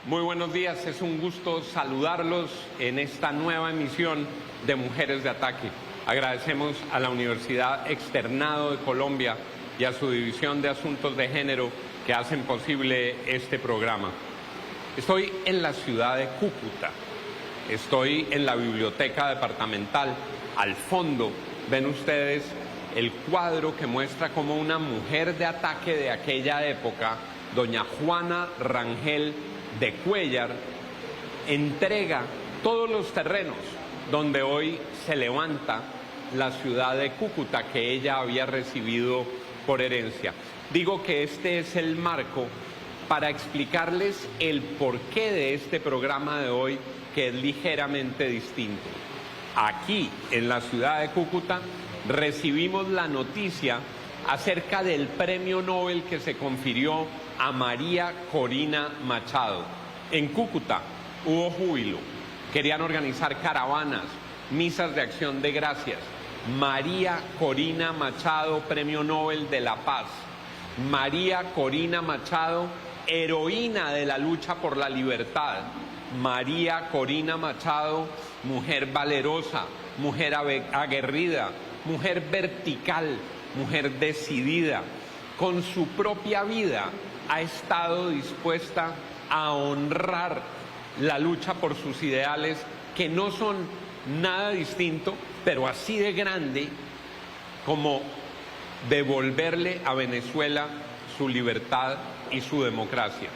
Muy buenos días, es un gusto saludarlos en esta nueva emisión de Mujeres de Ataque. Agradecemos a la Universidad Externado de Colombia y a su División de Asuntos de Género que hacen posible este programa. Estoy en la ciudad de Cúcuta, estoy en la biblioteca departamental. Al fondo ven ustedes el cuadro que muestra cómo una mujer de ataque de aquella época, doña Juana Rangel de Cuéllar, entrega todos los terrenos donde hoy se levanta la ciudad de Cúcuta que ella había recibido por herencia. Digo que este es el marco para explicarles el porqué de este programa de hoy, que es ligeramente distinto. Aquí, en la ciudad de Cúcuta, recibimos la noticia acerca del premio Nobel que se confirió a María Corina Machado. En Cúcuta hubo júbilo, querían organizar caravanas, misas de acción de gracias. María Corina Machado, Premio Nobel de la Paz. María Corina Machado, heroína de la lucha por la libertad. María Corina Machado, mujer valerosa, mujer aguerrida, mujer vertical, mujer decidida. Con su propia vida ha estado dispuesta a honrar la lucha por sus ideales, que no son nada distinto, pero así de grande, como devolverle a Venezuela su libertad y su democracia.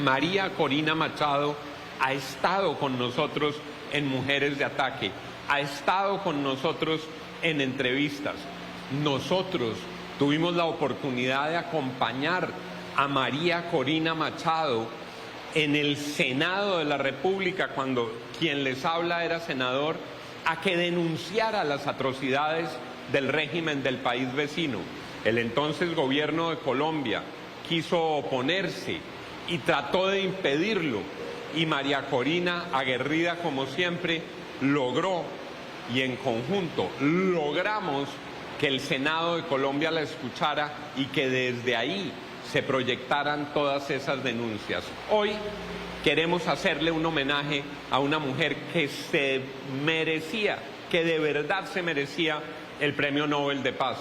María Corina Machado ha estado con nosotros en Mujeres de Ataque, ha estado con nosotros en entrevistas. Nosotros tuvimos la oportunidad de acompañar a María Corina Machado en el Senado de la República, cuando quien les habla era senador, a que denunciara las atrocidades del régimen del país vecino. El entonces gobierno de Colombia quiso oponerse y trató de impedirlo, y María Corina, aguerrida como siempre, logró, y en conjunto logramos que el Senado de Colombia la escuchara y que desde ahí se proyectaran todas esas denuncias. Hoy queremos hacerle un homenaje a una mujer que se merecía, que de verdad se merecía el Premio Nobel de Paz.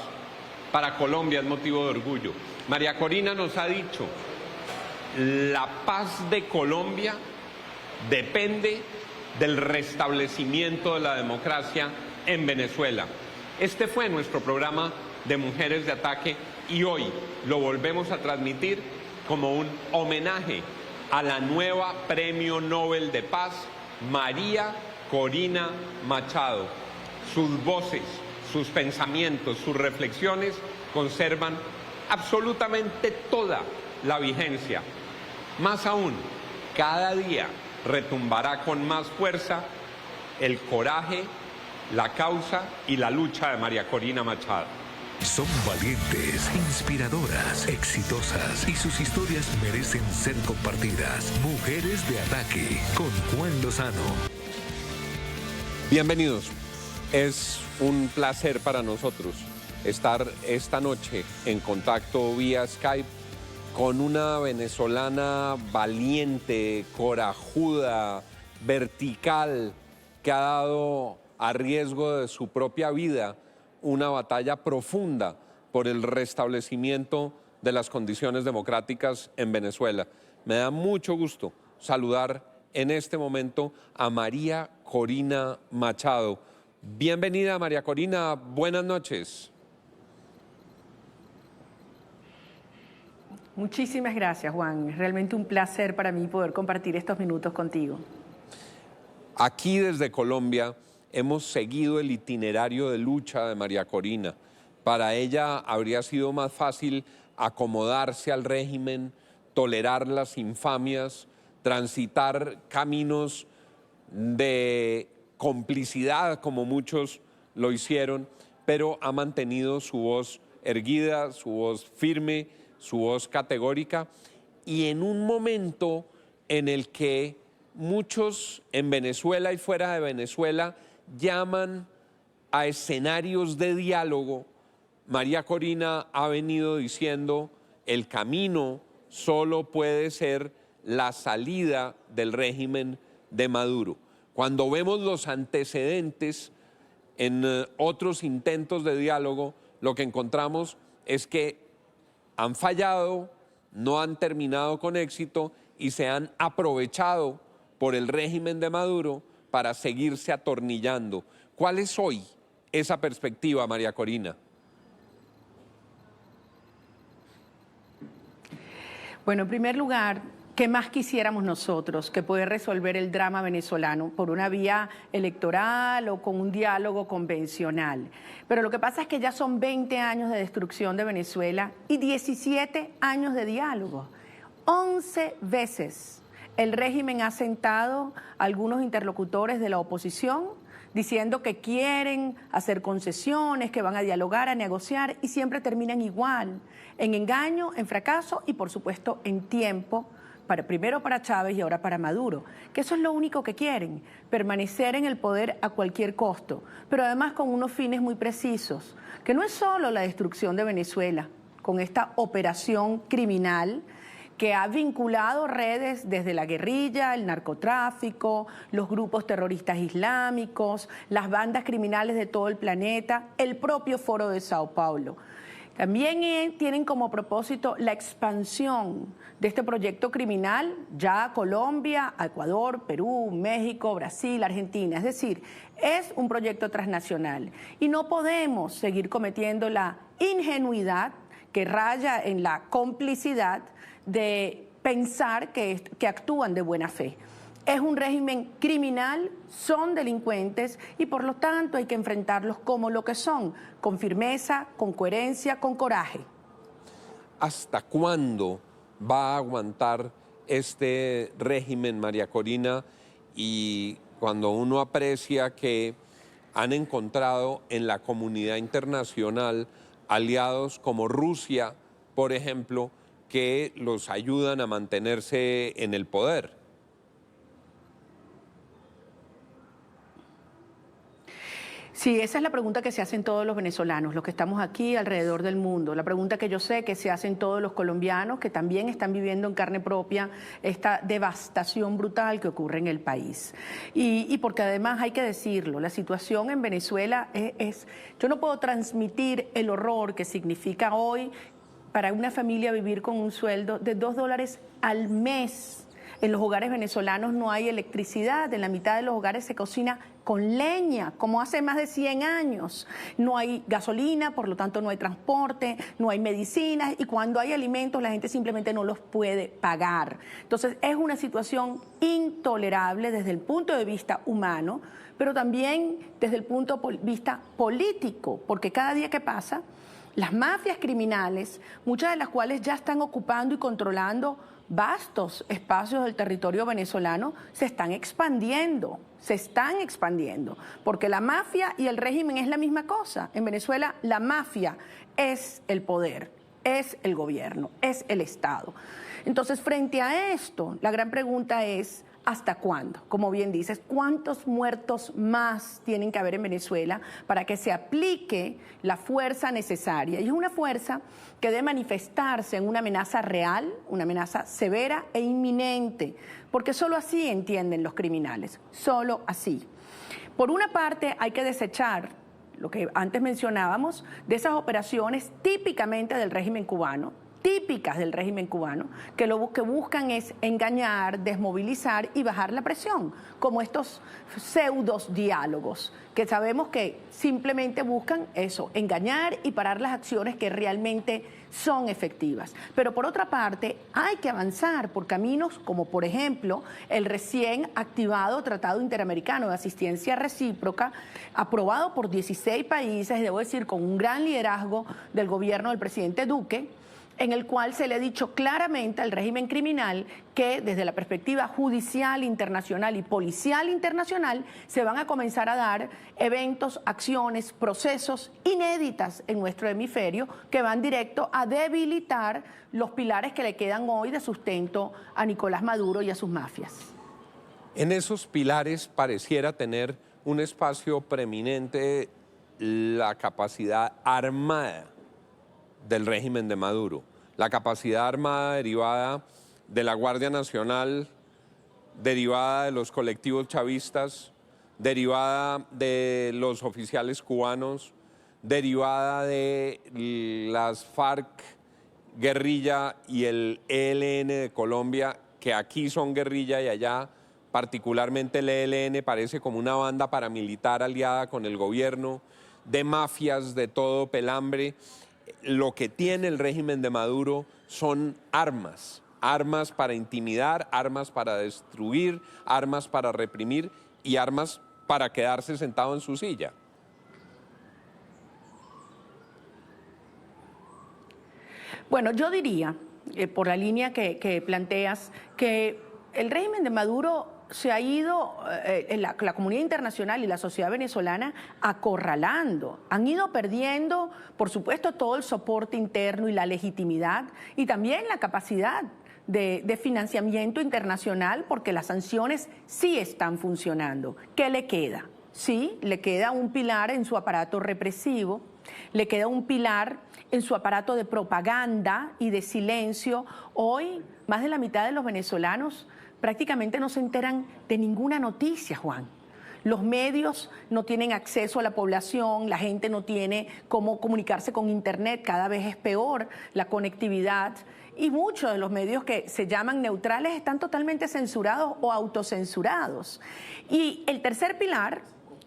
Para Colombia es motivo de orgullo. María Corina nos ha dicho: la paz de Colombia depende del restablecimiento de la democracia en Venezuela. Este fue nuestro programa de Mujeres de Ataque y hoy lo volvemos a transmitir como un homenaje a la nueva Premio Nobel de Paz, María Corina Machado. Sus voces, sus pensamientos, sus reflexiones conservan absolutamente toda la vigencia. Más aún, cada día retumbará con más fuerza el coraje, la causa y la lucha de María Corina Machado. Son valientes, inspiradoras, exitosas y sus historias merecen ser compartidas. Mujeres de Ataque con Juan Lozano. Bienvenidos. Es un placer para nosotros estar esta noche en contacto vía Skype con una venezolana valiente, corajuda, vertical, que ha dado a riesgo de su propia vida una batalla profunda por el restablecimiento de las condiciones democráticas en Venezuela. Me da mucho gusto saludar en este momento a María Corina Machado. Bienvenida, María Corina, buenas noches. Muchísimas gracias, Juan. Es realmente un placer para mí poder compartir estos minutos contigo. Aquí desde Colombia hemos seguido el itinerario de lucha de María Corina. Para ella habría sido más fácil acomodarse al régimen, tolerar las infamias, transitar caminos de complicidad como muchos lo hicieron, pero ha mantenido su voz erguida, su voz firme, su voz categórica, y en un momento en el que muchos en Venezuela y fuera de Venezuela llaman a escenarios de diálogo, María Corina ha venido diciendo: el camino solo puede ser la salida del régimen de Maduro. Cuando vemos los antecedentes en otros intentos de diálogo, lo que encontramos es que han fallado, no han terminado con éxito y se han aprovechado por el régimen de Maduro para seguirse atornillando. ¿Cuál es hoy esa perspectiva, María Corina? Bueno, en primer lugar, ¿qué más quisiéramos nosotros que poder resolver el drama venezolano por una vía electoral o con un diálogo convencional? Pero lo que pasa es que ya son 20 años de destrucción de Venezuela y 17 años de diálogo. 11 veces el régimen ha sentado a algunos interlocutores de la oposición diciendo que quieren hacer concesiones, que van a dialogar, a negociar, y siempre terminan igual, en engaño, en fracaso y por supuesto en tiempo, primero para Chávez y ahora para Maduro, que eso es lo único que quieren, permanecer en el poder a cualquier costo, pero además con unos fines muy precisos, que no es solo la destrucción de Venezuela, con esta operación criminal que ha vinculado redes desde la guerrilla, el narcotráfico, los grupos terroristas islámicos, las bandas criminales de todo el planeta, el propio Foro de Sao Paulo. También tienen como propósito la expansión de este proyecto criminal ya a Colombia, a Ecuador, Perú, México, Brasil, Argentina. Es decir, es un proyecto transnacional y no podemos seguir cometiendo la ingenuidad que raya en la complicidad de pensar que actúan de buena fe. Es un régimen criminal, son delincuentes y por lo tanto hay que enfrentarlos como lo que son, con firmeza, con coherencia, con coraje. ¿Hasta cuándo va a aguantar este régimen, María Corina? Y cuando uno aprecia que han encontrado en la comunidad internacional aliados como Rusia, por ejemplo, que los ayudan a mantenerse en el poder. Sí, esa es la pregunta que se hacen todos los venezolanos, los que estamos aquí alrededor del mundo. La pregunta que yo sé que se hacen todos los colombianos que también están viviendo en carne propia esta devastación brutal que ocurre en el país. Y porque además hay que decirlo, la situación en Venezuela yo no puedo transmitir el horror que significa hoy para una familia vivir con un sueldo de $2 al mes. En los hogares venezolanos no hay electricidad, en la mitad de los hogares se cocina con leña, como hace más de 100 años. No hay gasolina, por lo tanto no hay transporte, no hay medicinas y cuando hay alimentos la gente simplemente no los puede pagar. Entonces es una situación intolerable desde el punto de vista humano, pero también desde el punto de vista político, porque cada día que pasa, las mafias criminales, muchas de las cuales ya están ocupando y controlando vastos espacios del territorio venezolano, se están expandiendo, porque la mafia y el régimen es la misma cosa. En Venezuela la mafia es el poder, es el gobierno, es el Estado. Entonces, frente a esto, la gran pregunta es, ¿hasta cuándo? Como bien dices, ¿cuántos muertos más tienen que haber en Venezuela para que se aplique la fuerza necesaria? Y es una fuerza que debe manifestarse en una amenaza real, una amenaza severa e inminente, porque solo así entienden los criminales, solo así. Por una parte, hay que desechar lo que antes mencionábamos de esas operaciones típicamente del régimen cubano, que lo que buscan es engañar, desmovilizar y bajar la presión, como estos pseudos diálogos, que sabemos que simplemente buscan eso, engañar y parar las acciones que realmente son efectivas. Pero por otra parte, hay que avanzar por caminos como, por ejemplo, el recién activado Tratado Interamericano de Asistencia Recíproca, aprobado por 16 países, debo decir, con un gran liderazgo del gobierno del presidente Duque, en el cual se le ha dicho claramente al régimen criminal que desde la perspectiva judicial internacional y policial internacional se van a comenzar a dar eventos, acciones, procesos inéditas en nuestro hemisferio que van directo a debilitar los pilares que le quedan hoy de sustento a Nicolás Maduro y a sus mafias. En esos pilares pareciera tener un espacio preeminente la capacidad armada del régimen de Maduro, la capacidad armada derivada de la Guardia Nacional, derivada de los colectivos chavistas, derivada de los oficiales cubanos, derivada de las FARC, guerrilla y el ELN de Colombia, que aquí son guerrilla y allá, particularmente el ELN, parece como una banda paramilitar aliada con el gobierno, de mafias de todo pelambre. Lo que tiene el régimen de Maduro son armas, armas para intimidar, armas para destruir, armas para reprimir y armas para quedarse sentado en su silla. Bueno, yo diría, por la línea que planteas, que el régimen de Maduro se ha ido, la comunidad internacional y la sociedad venezolana acorralando. Han ido perdiendo, por supuesto, todo el soporte interno y la legitimidad y también la capacidad de financiamiento internacional, porque las sanciones sí están funcionando. ¿Qué le queda? Sí, le queda un pilar en su aparato represivo, le queda un pilar en su aparato de propaganda y de silencio. Hoy, más de la mitad de los venezolanos prácticamente no se enteran de ninguna noticia, Juan. Los medios no tienen acceso a la población, la gente no tiene cómo comunicarse con Internet, cada vez es peor la conectividad. Y muchos de los medios que se llaman neutrales están totalmente censurados o autocensurados. Y el tercer pilar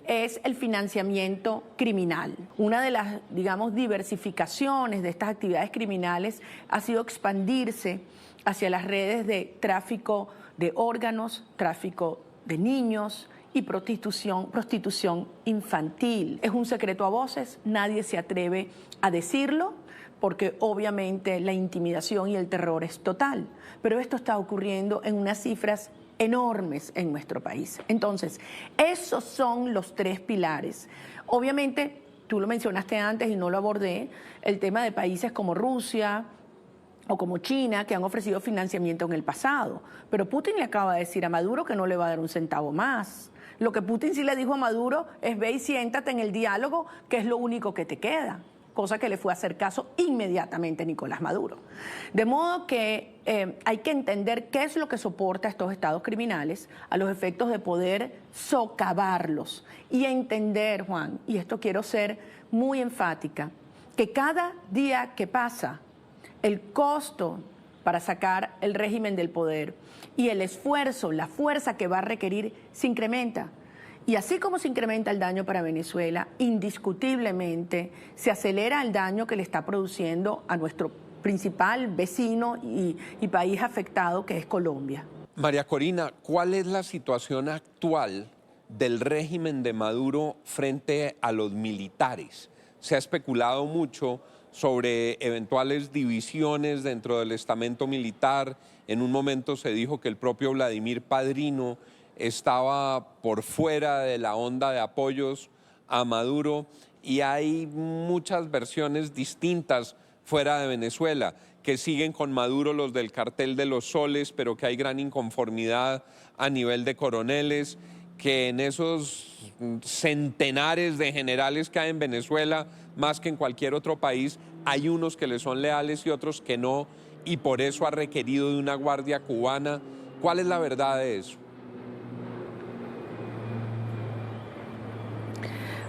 es el financiamiento criminal. Una de las, digamos, diversificaciones de estas actividades criminales ha sido expandirse hacia las redes de tráfico de órganos, tráfico de niños y prostitución infantil. Es un secreto a voces, nadie se atreve a decirlo, porque obviamente la intimidación y el terror es total. Pero esto está ocurriendo en unas cifras enormes en nuestro país. Entonces, esos son los tres pilares. Obviamente, tú lo mencionaste antes y no lo abordé, el tema de países como Rusia o como China, que han ofrecido financiamiento en el pasado. Pero Putin le acaba de decir a Maduro que no le va a dar un centavo más. Lo que Putin sí le dijo a Maduro es: ve y siéntate en el diálogo, que es lo único que te queda. Cosa que le fue a hacer caso inmediatamente a Nicolás Maduro. De modo que hay que entender qué es lo que soporta a estos estados criminales a los efectos de poder socavarlos. Y entender, Juan, y esto quiero ser muy enfática, que cada día que pasa, el costo para sacar el régimen del poder y el esfuerzo, la fuerza que va a requerir, se incrementa. Y así como se incrementa el daño para Venezuela, indiscutiblemente se acelera el daño que le está produciendo a nuestro principal vecino y país afectado, que es Colombia. María Corina, ¿cuál es la situación actual del régimen de Maduro frente a los militares? Se ha especulado mucho sobre eventuales divisiones dentro del estamento militar. En un momento se dijo que el propio Vladimir Padrino estaba por fuera de la onda de apoyos a Maduro, y hay muchas versiones distintas fuera de Venezuela, que siguen con Maduro los del cartel de los soles, pero que hay gran inconformidad a nivel de coroneles, que en esos centenares de generales que hay en Venezuela, más que en cualquier otro país, hay unos que le son leales y otros que no, y por eso ha requerido de una guardia cubana. ¿Cuál es la verdad de eso?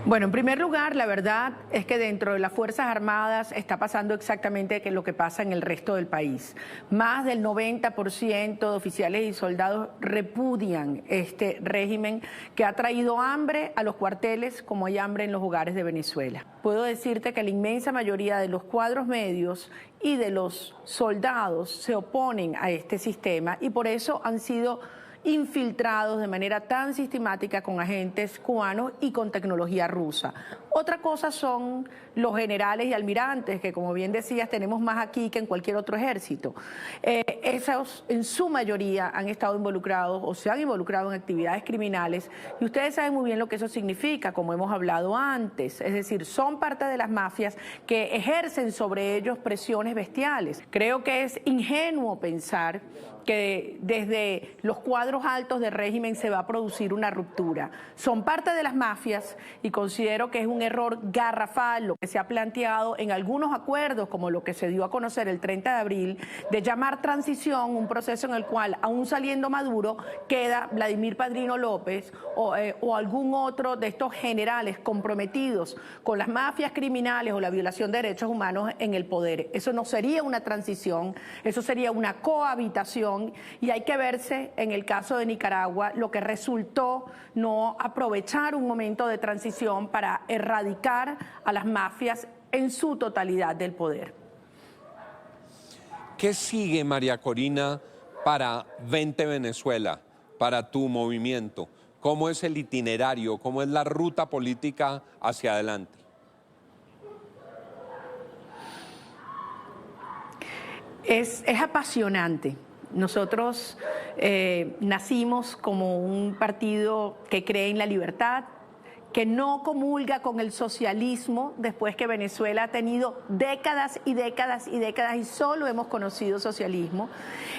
Bueno, en primer lugar, la verdad es que dentro de las Fuerzas Armadas está pasando exactamente lo que pasa en el resto del país. Más del 90% de oficiales y soldados repudian este régimen que ha traído hambre a los cuarteles como hay hambre en los hogares de Venezuela. Puedo decirte que la inmensa mayoría de los cuadros medios y de los soldados se oponen a este sistema y por eso han sido infiltrados de manera tan sistemática con agentes cubanos y con tecnología rusa. Otra cosa son los generales y almirantes, que como bien decías tenemos más aquí que en cualquier otro ejército. Esos en su mayoría han estado involucrados o se han involucrado en actividades criminales y ustedes saben muy bien lo que eso significa, como hemos hablado antes. Es decir, son parte de las mafias que ejercen sobre ellos presiones bestiales. Creo que es ingenuo pensar que desde los cuadros altos del régimen se va a producir una ruptura. Son parte de las mafias y considero que es un error garrafal lo que se ha planteado en algunos acuerdos, como lo que se dio a conocer el 30 de abril, de llamar transición un proceso en el cual, aún saliendo Maduro, queda Vladimir Padrino López o algún otro de estos generales comprometidos con las mafias criminales o la violación de derechos humanos en el poder. Eso no sería una transición, eso sería una cohabitación, y hay que verse en el caso de Nicaragua lo que resultó no aprovechar un momento de transición para erradicar a las mafias en su totalidad del poder. ¿Qué sigue, María Corina, para 20 Venezuela, para tu movimiento? ¿Cómo es el itinerario? ¿Cómo es la ruta política hacia adelante? Es apasionante. Nosotros nacimos como un partido que cree en la libertad, que no comulga con el socialismo después que Venezuela ha tenido décadas y décadas y décadas y solo hemos conocido socialismo.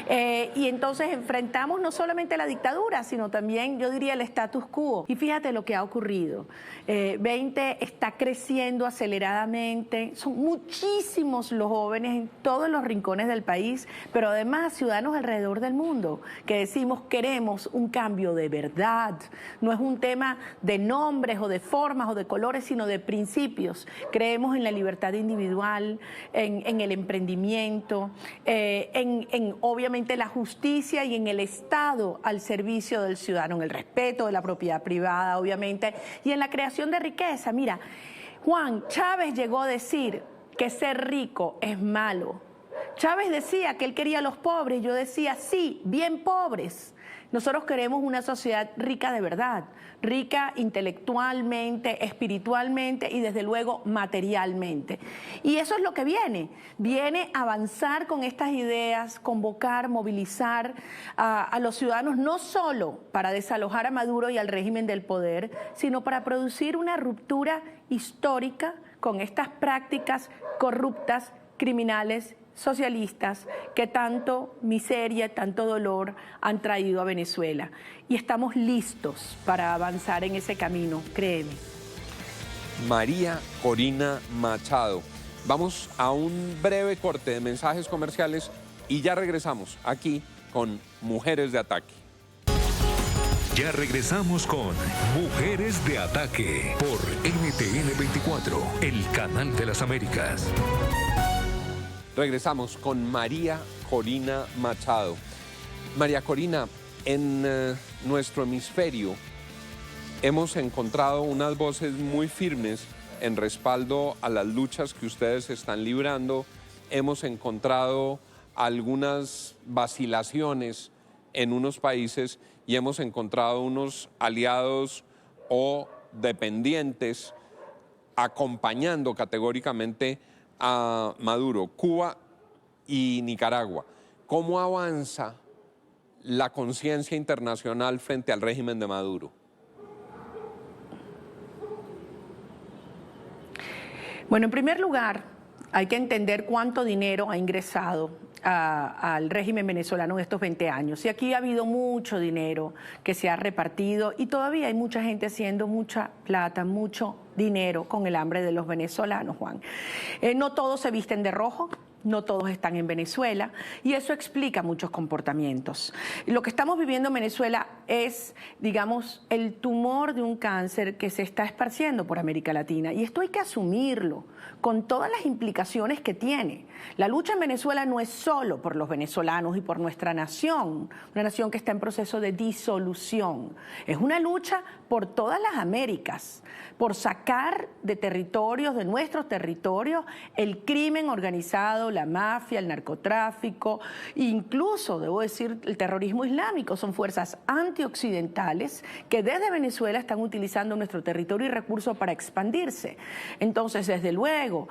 Y entonces enfrentamos no solamente la dictadura, sino también, yo diría, el status quo. Y fíjate lo que ha ocurrido. 20 está creciendo aceleradamente, son muchísimos los jóvenes en todos los rincones del país, pero además ciudadanos alrededor del mundo que decimos queremos un cambio de verdad. No es un tema de nombres o de formas o de colores, sino de principios. Creemos en la libertad individual, en el emprendimiento, en obviamente la justicia y en el Estado al servicio del ciudadano, en el respeto de la propiedad privada, obviamente, y en la creación de riqueza. Mira, Juan, Chávez llegó a decir que ser rico es malo. Chávez decía que él quería a los pobres, yo decía, sí, bien pobres. Nosotros queremos una sociedad rica de verdad, rica intelectualmente, espiritualmente y desde luego materialmente. Y eso es lo que viene a avanzar con estas ideas, convocar, movilizar a los ciudadanos no solo para desalojar a Maduro y al régimen del poder, sino para producir una ruptura histórica con estas prácticas corruptas, criminales, socialistas que tanto miseria, tanto dolor han traído a Venezuela. Y estamos listos para avanzar en ese camino, créeme. María Corina Machado. Vamos a un breve corte de mensajes comerciales y ya regresamos aquí con Mujeres de Ataque. Ya regresamos con Mujeres de Ataque por NTN 24, el canal de las Américas. Regresamos con María Corina Machado. María Corina, en nuestro hemisferio hemos encontrado unas voces muy firmes en respaldo a las luchas que ustedes están librando. Hemos encontrado algunas vacilaciones en unos países y hemos encontrado unos aliados o dependientes acompañando categóricamente a Maduro, Cuba y Nicaragua. ¿Cómo avanza la conciencia internacional frente al régimen de Maduro? Bueno, en primer lugar, hay que entender cuánto dinero ha ingresado al régimen venezolano en estos 20 años. Y aquí ha habido mucho dinero que se ha repartido y todavía hay mucha gente haciendo mucha plata, mucho dinero con el hambre de los venezolanos, Juan. No todos se visten de rojo, no todos están en Venezuela y eso explica muchos comportamientos. Lo que estamos viviendo en Venezuela es, digamos, el tumor de un cáncer que se está esparciendo por América Latina y esto hay que asumirlo con todas las implicaciones que tiene. La lucha en Venezuela no es solo por los venezolanos y por nuestra nación, una nación que está en proceso de disolución. Es una lucha por todas las Américas, por sacar de territorios, de nuestros territorios, el crimen organizado, la mafia, el narcotráfico, incluso, debo decir, el terrorismo islámico. Son fuerzas antioccidentales que desde Venezuela están utilizando nuestro territorio y recursos para expandirse. Entonces, desde luego,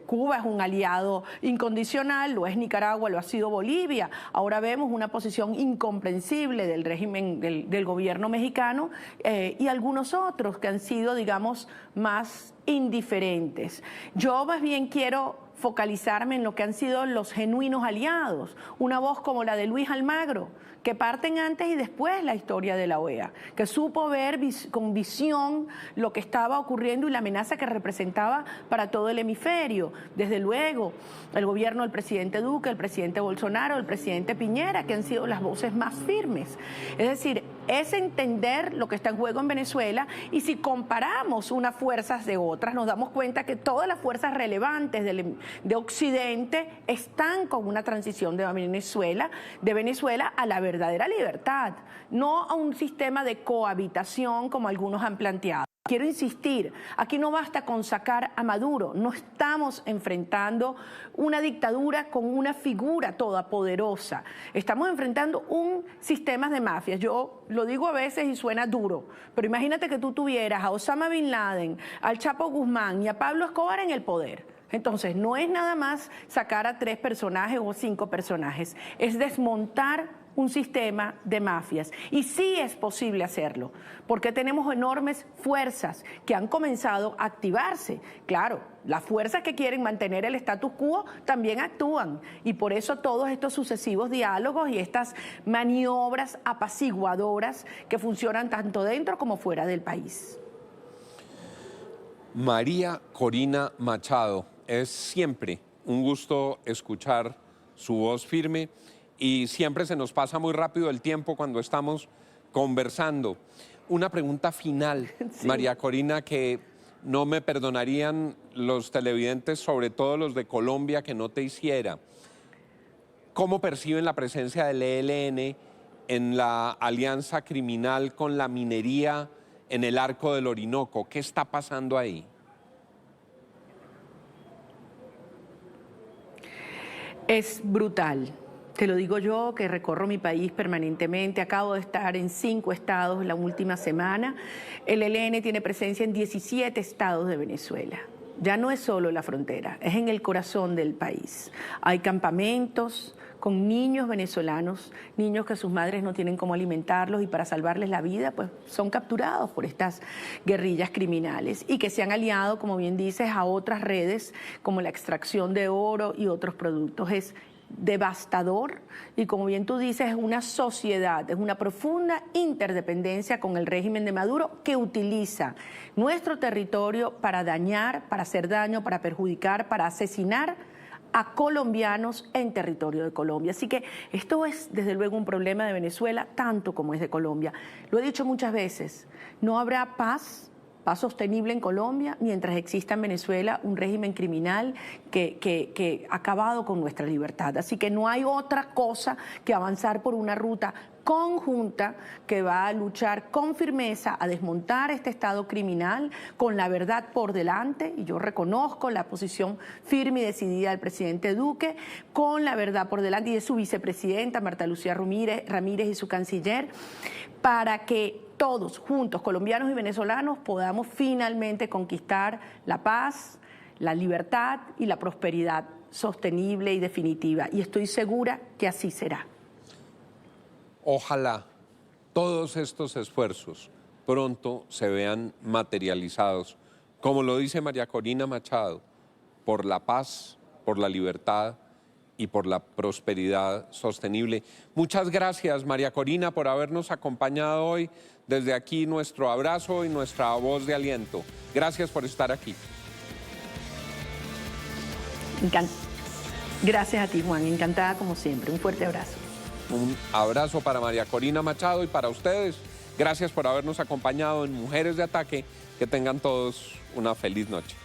Cuba es un aliado incondicional, lo es Nicaragua, lo ha sido Bolivia. Ahora vemos una posición incomprensible del régimen del gobierno mexicano y algunos otros que han sido, digamos, más indiferentes. Yo más bien quiero focalizarme en lo que han sido los genuinos aliados. Una voz como la de Luis Almagro, que parten antes y después la historia de la OEA, que supo ver con visión lo que estaba ocurriendo y la amenaza que representaba para todo el hemisferio. Desde luego, el gobierno del presidente Duque, el presidente Bolsonaro, el presidente Piñera, que han sido las voces más firmes. Es decir, es entender lo que está en juego en Venezuela, y si comparamos unas fuerzas de otras, nos damos cuenta que todas las fuerzas relevantes de Occidente están con una transición de Venezuela a la verdadera libertad, no a un sistema de cohabitación como algunos han planteado. Quiero insistir, aquí no basta con sacar a Maduro, no estamos enfrentando una dictadura con una figura todopoderosa, estamos enfrentando un sistema de mafias. Yo lo digo a veces y suena duro, pero imagínate que tú tuvieras a Osama Bin Laden, al Chapo Guzmán y a Pablo Escobar en el poder. Entonces, no es nada más sacar a 3 personajes o 5 personajes, es desmontar un sistema de mafias. Y sí es posible hacerlo, porque tenemos enormes fuerzas que han comenzado a activarse. Claro, las fuerzas que quieren mantener el status quo también actúan, y por eso todos estos sucesivos diálogos y estas maniobras apaciguadoras que funcionan tanto dentro como fuera del país. María Corina Machado, es siempre un gusto escuchar su voz firme, y siempre se nos pasa muy rápido el tiempo cuando estamos conversando. Una pregunta final, sí. María Corina, que no me perdonarían los televidentes, sobre todo los de Colombia, que no te hiciera. ¿Cómo perciben la presencia del ELN en la alianza criminal con la minería en el Arco del Orinoco? ¿Qué está pasando ahí? Es brutal. Te lo digo yo, que recorro mi país permanentemente. Acabo de estar en 5 estados la última semana. El ELN tiene presencia en 17 estados de Venezuela. Ya no es solo la frontera, es en el corazón del país. Hay campamentos con niños venezolanos, niños que sus madres no tienen cómo alimentarlos, y para salvarles la vida pues son capturados por estas guerrillas criminales, y que se han aliado, como bien dices, a otras redes como la extracción de oro y otros productos. Es devastador, y como bien tú dices, es una sociedad, es una profunda interdependencia con el régimen de Maduro, que utiliza nuestro territorio para dañar, para hacer daño, para perjudicar, para asesinar a colombianos en territorio de Colombia. Así que esto es desde luego un problema de Venezuela tanto como es de Colombia. Lo he dicho muchas veces, no habrá paz sostenible en Colombia mientras exista en Venezuela un régimen criminal que ha acabado con nuestra libertad. Así que no hay otra cosa que avanzar por una ruta conjunta que va a luchar con firmeza a desmontar este Estado criminal con la verdad por delante, y yo reconozco la posición firme y decidida del presidente Duque, con la verdad por delante, y de su vicepresidenta Marta Lucía Ramírez y su canciller, para que todos juntos, colombianos y venezolanos, podamos finalmente conquistar la paz, la libertad y la prosperidad sostenible y definitiva. Y estoy segura que así será. Ojalá todos estos esfuerzos pronto se vean materializados, como lo dice María Corina Machado, por la paz, por la libertad y por la prosperidad sostenible. Muchas gracias, María Corina, por habernos acompañado hoy. Desde aquí nuestro abrazo y nuestra voz de aliento. Gracias por estar aquí. Gracias a ti, Juan. Encantada como siempre. Un fuerte abrazo. Un abrazo para María Corina Machado y para ustedes. Gracias por habernos acompañado en Mujeres de Ataque. Que tengan todos una feliz noche.